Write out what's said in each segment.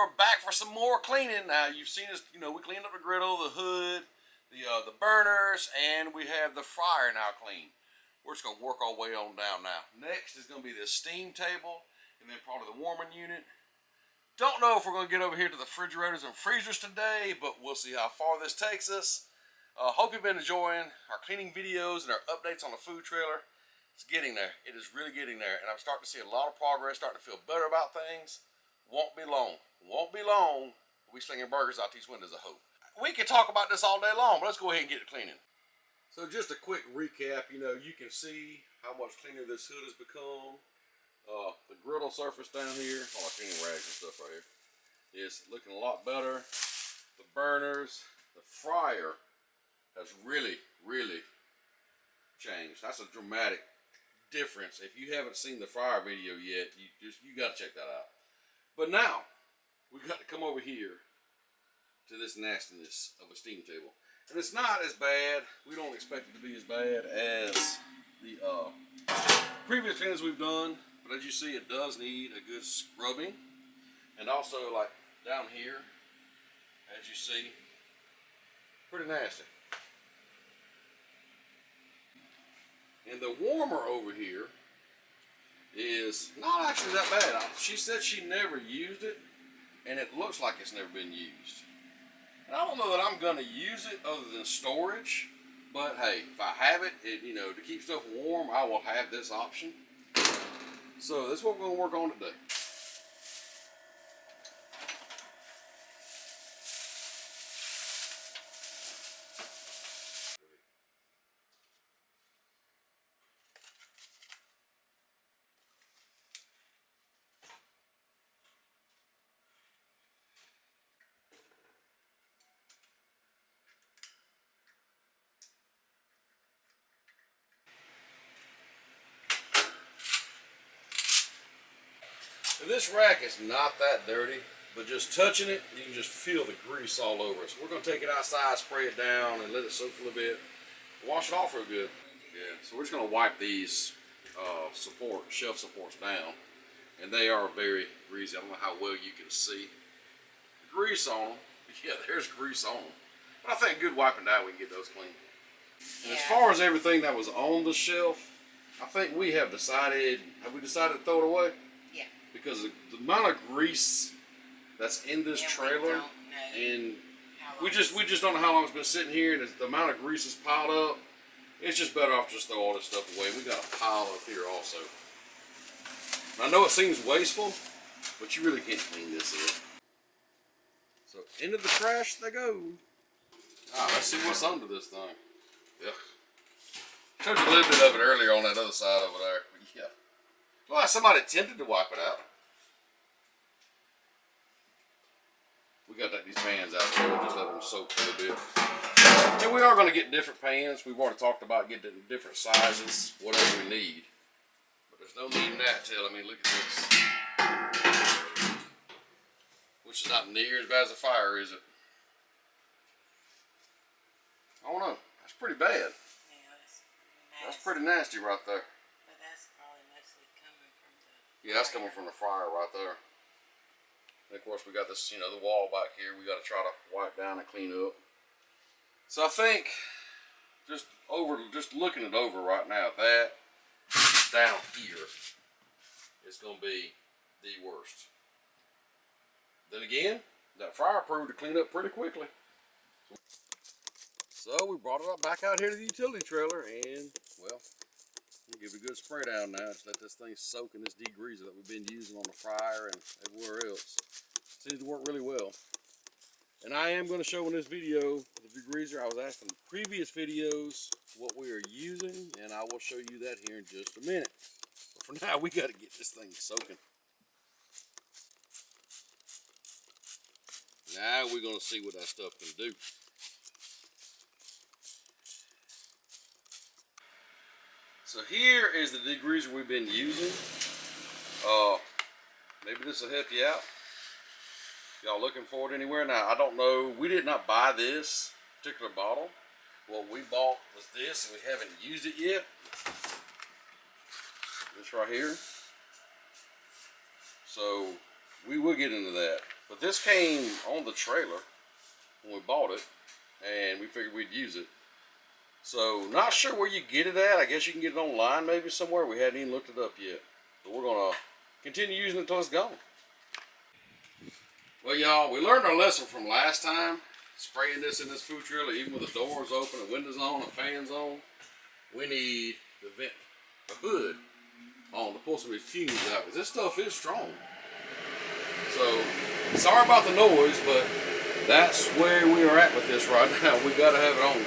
we're back for some more cleaning. Now you've seen us, we cleaned up the griddle, the hood, the burners, and we have the fryer now clean. We're just gonna work our way on down now. Next is gonna be the steam table, and then probably the warming unit. Don't know if we're gonna get over here to the refrigerators and freezers today, but we'll see how far this takes us. Hope you've been enjoying our cleaning videos and our updates on the food trailer. It's getting there. It is really getting there, and I'm starting to see a lot of progress, starting to feel better about things. Won't be long. Won't be long. We'll be slinging burgers out these windows, I hope. We could talk about this all day long, but let's go ahead and get it cleaning. So just a quick recap, you can see how much cleaner this hood has become. The griddle surface down here, all our cleaning rags and stuff right here, is looking a lot better. The burners, the fryer has really, really changed. That's a dramatic difference. If you haven't seen the fryer video yet, you got to check that out. But now, we've got to come over here to this nastiness of a steam table. And it's not as bad. We don't expect it to be as bad as the previous cleanings we've done. But as you see, it does need a good scrubbing. And also, like down here, as you see, pretty nasty. And the warmer over here is not actually that bad. She said she never used it, and it looks like it's never been used. And I don't know that I'm going to use it other than storage, but hey, if I have it, to keep stuff warm, I will have this option. So that's what we're going to work on today. This rack is not that dirty, but just touching it, you can just feel the grease all over it. So we're going to take it outside, spray it down, and let it soak for a little bit. Wash it off real good. Yeah, so we're just going to wipe these shelf supports down. And they are very greasy. I don't know how well you can see the grease on them. Yeah, there's grease on them. But I think good wiping down, we can get those clean. And as far as everything that was on the shelf, I think we have decided to throw it away? Yeah. Because the amount of grease that's in this trailer, and we just don't know how long it's been sitting here, and the amount of grease is piled up. It's just better off just throw all this stuff away. We got a pile up here also. And I know it seems wasteful, but you really can't clean this up. So into the trash they go. Let's see what's under this thing. Yeah. Showed you a little bit of it earlier on that other side over there. But yeah. Well, somebody attempted to wipe it out. We got these pans out there, just let them soak for a little bit. And we are going to get different pans. We've already talked about getting different sizes, whatever we need. But there's no need in that till, look at this. Which is not near as bad as a fire, is it? I don't know. That's pretty bad. Yeah, that's pretty nasty right there. But that's probably mostly coming from the... Yeah, that's coming from the fryer right there. And of course we got this, the wall back here we got to try to wipe down and clean up. So I think, just looking it over right now, that down here is going to be the worst. Then again, that fryer proved to clean up pretty quickly. So we brought it back out here to the utility trailer, and well, we'll give it a good spray down now. Just let this thing soak in this degreaser that we've been using on the fryer and everywhere else. Seems to work really well. And I am going to show in this video the degreaser. I was asked in previous videos what we are using, and I will show you that here in just a minute. But for now, we got to get this thing soaking. Now we're going to see what that stuff can do. So here is the degreaser we've been using. Maybe this will help you out. Y'all looking for it anywhere? Now, I don't know. We did not buy this particular bottle. What we bought was this, and we haven't used it yet. This right here. So we will get into that. But But this came on the trailer when we bought it, and we figured we'd use it. So, not sure where you get it at. I guess you can get it online maybe somewhere. We hadn't even looked it up yet. But we're going to continue using it until it's gone. Well, y'all, we learned our lesson from last time. Spraying this in this food trailer, even with the doors open and windows on and fans on. We need the hood on to pull some of these fumes out, because this stuff is strong. So, sorry about the noise, but that's where we are at with this right now. We got to have it on.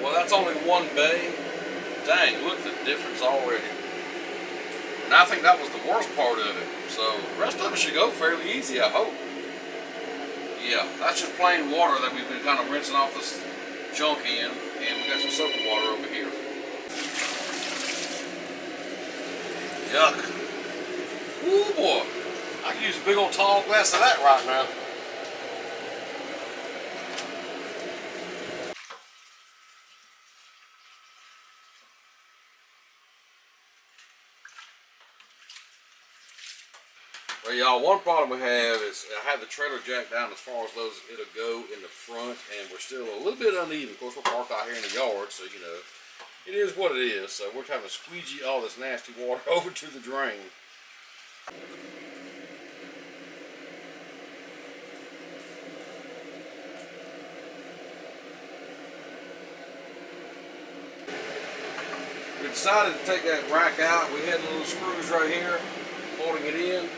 Well, that's only one bay. Dang, look at the difference already. And I think that was the worst part of it. So the rest of it should go fairly easy, I hope. Yeah, that's just plain water that we've been kind of rinsing off this junk in. And we got some soapy water over here. Yuck. Ooh, boy. I could use a big old tall glass of that right now. Well, y'all, one problem we have is I have the trailer jacked down as far as those it'll go in the front, and we're still a little bit uneven. Of course, we're parked out here in the yard, so you know, it is what it is. So we're trying to squeegee all this nasty water over to the drain. We decided to take that rack out. We had little screws right here holding it in.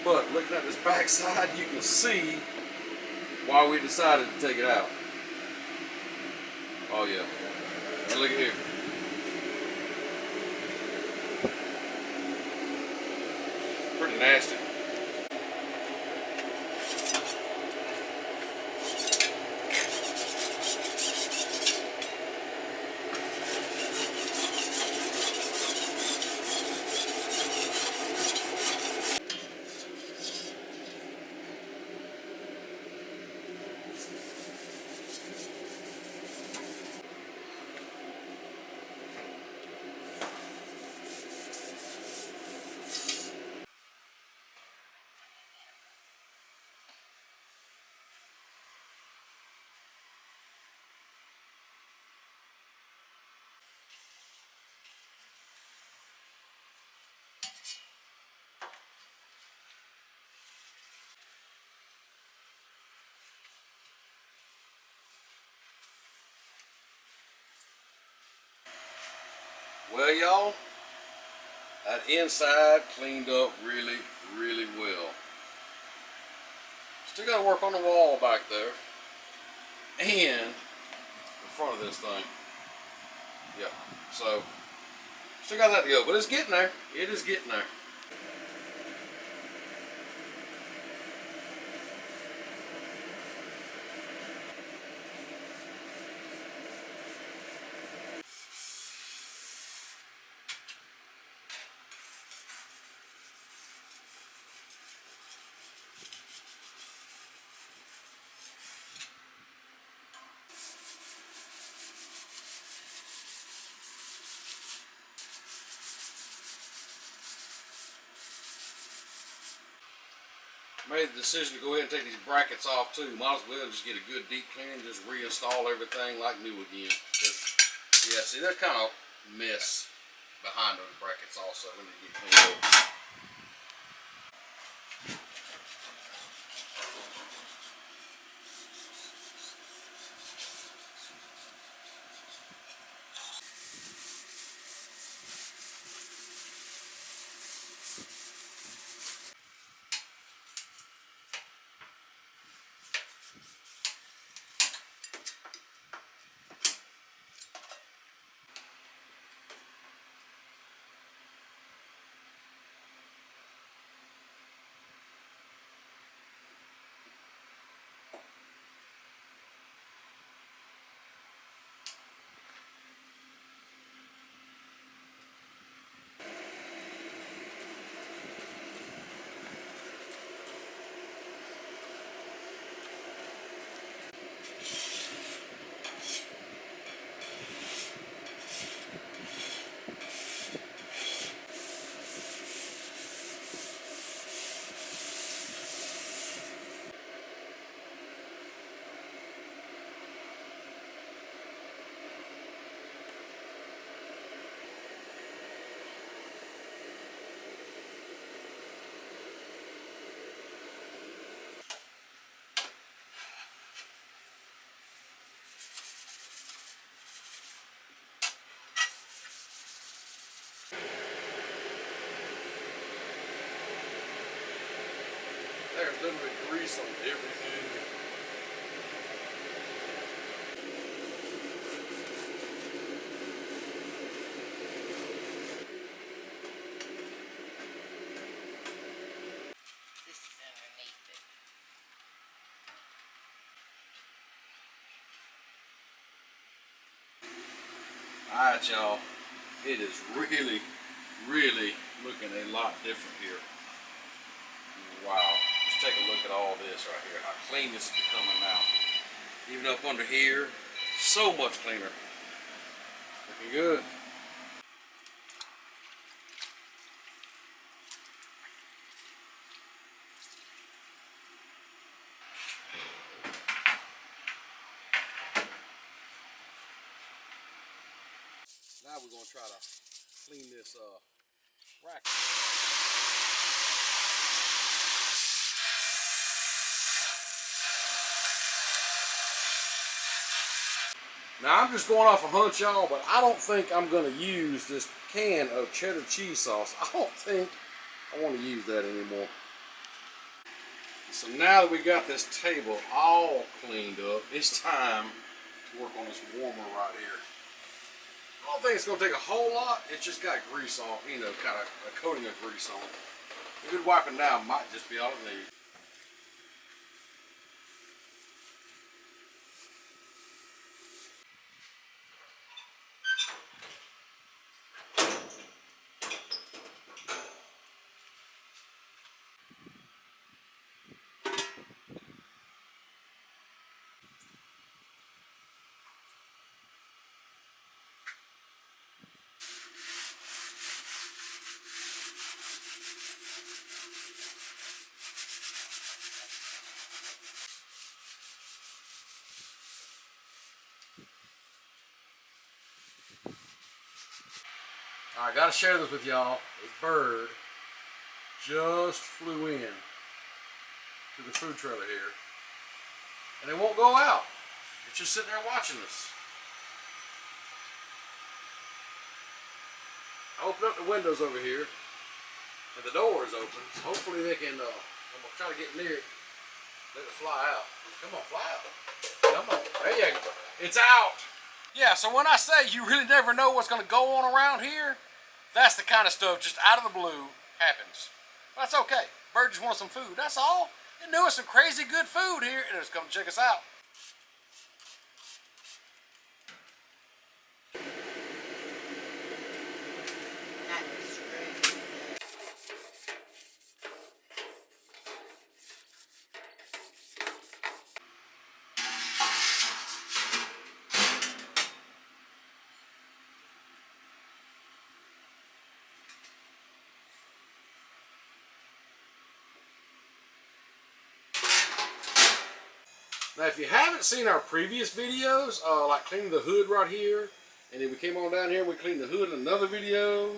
But looking at this back side, you can see why we decided to take it out. Oh yeah. And look at here. Pretty nasty. Well, y'all, that inside cleaned up really, really well. Still got to work on the wall back there and the front of this thing. Yeah, so still got that to go, but it's getting there. It is getting there. Made the decision to go ahead and take these brackets off too. Might as well just get a good deep clean and just reinstall everything like new again. Yeah, see, there's kind of mess behind those brackets also. Let me get cleaned up. A little bit of grease on everything. This is underneath it. Alright, y'all. It is really, really looking a lot different here. Wow. Just take a look at all this right here. How clean this is becoming now. Even up under here, so much cleaner. Looking good. Now we're going to try to clean this rack. Now I'm just going off a hunch, y'all, but I don't think I'm going to use this can of cheddar cheese sauce. I don't think I want to use that anymore. So now that we got this table all cleaned up, it's time to work on this warmer right here. I don't think it's going to take a whole lot. It's just got grease on, you know, kind of a coating of grease on it. A good wiping down might just be all it needs. I gotta share this with y'all. A bird just flew in to the food trailer here, and it won't go out. It's just sitting there watching us. I opened up the windows over here, and the door is open. So hopefully they can. I'm gonna try to get near it. Let it fly out. Come on, fly out. Come on. There you go. It's out. Yeah, so when I say you really never know what's going to go on around here, that's the kind of stuff just out of the blue happens. That's okay. Bird just wanted some food. That's all. It knew us some crazy good food here, and it's come check us out. That is great. Now, if you haven't seen our previous videos, like cleaning the hood right here, and then we came on down here and we cleaned the hood in another video,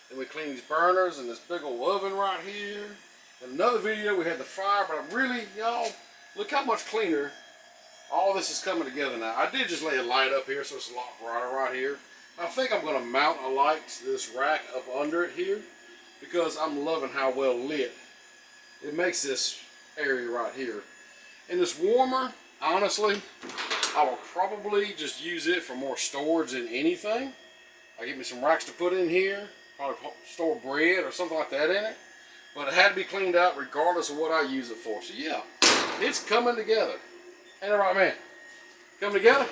and we cleaned these burners and this big old oven right here. In another video, we had the fryer, but I'm really, y'all, look how much cleaner all this is coming together now. I did just lay a light up here, so it's a lot brighter right here. I think I'm going to mount a light to this rack up under it here, because I'm loving how well lit it makes this area right here. And this warmer, honestly, I will probably just use it for more storage than anything. I'll give me some racks to put in here, probably store bread or something like that in it. But it had to be cleaned out regardless of what I use it for. So yeah, it's coming together. Ain't that right, man? Coming together?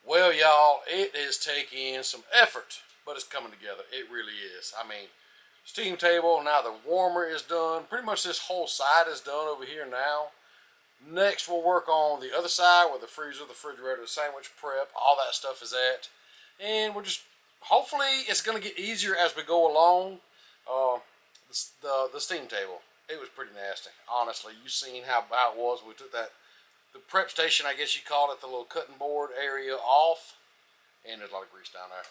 Well, y'all, it is taking some effort, but it's coming together. It really is. I mean, steam table, now the warmer is done. Pretty much this whole side is done over here now. Next, we'll work on the other side where the freezer, the refrigerator, the sandwich prep, all that stuff is at. And we're just, hopefully, it's going to get easier as we go along. The steam table, it was pretty nasty. Honestly, you seen how it was. We took the prep station, I guess you call it, the little cutting board area off. And there's a lot of grease down there.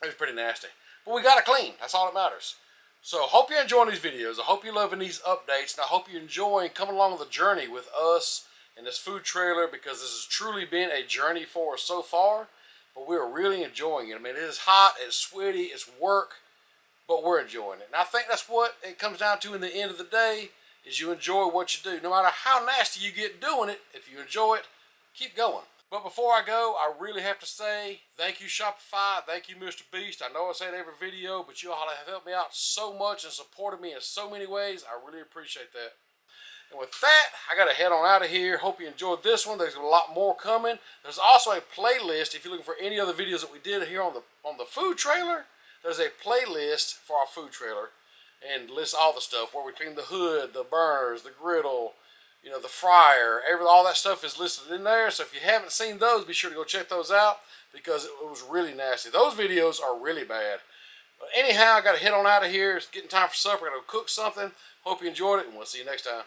It was pretty nasty. But we got it clean. That's all that matters. So hope you're enjoying these videos. I hope you're loving these updates. And I hope you're enjoying coming along the journey with us in this food trailer, because this has truly been a journey for us so far. But we're really enjoying it. I mean, it is hot, it's sweaty, it's work, but we're enjoying it. And I think that's what it comes down to in the end of the day, is you enjoy what you do. No matter how nasty you get doing it, if you enjoy it, keep going. But before I go, I really have to say thank you, Shopify. Thank you, Mr. Beast. I know I say it every video, but you all have helped me out so much and supported me in so many ways. I really appreciate that. And with that, I got to head on out of here. Hope you enjoyed this one. There's a lot more coming. There's also a playlist. If you're looking for any other videos that we did here on the food trailer, there's a playlist for our food trailer and lists all the stuff where we clean the hood, the burners, the griddle, the fryer, all that stuff is listed in there. So if you haven't seen those, be sure to go check those out because it was really nasty. Those videos are really bad. But anyhow, I got to head on out of here. It's getting time for supper. I got to cook something. Hope you enjoyed it, and we'll see you next time.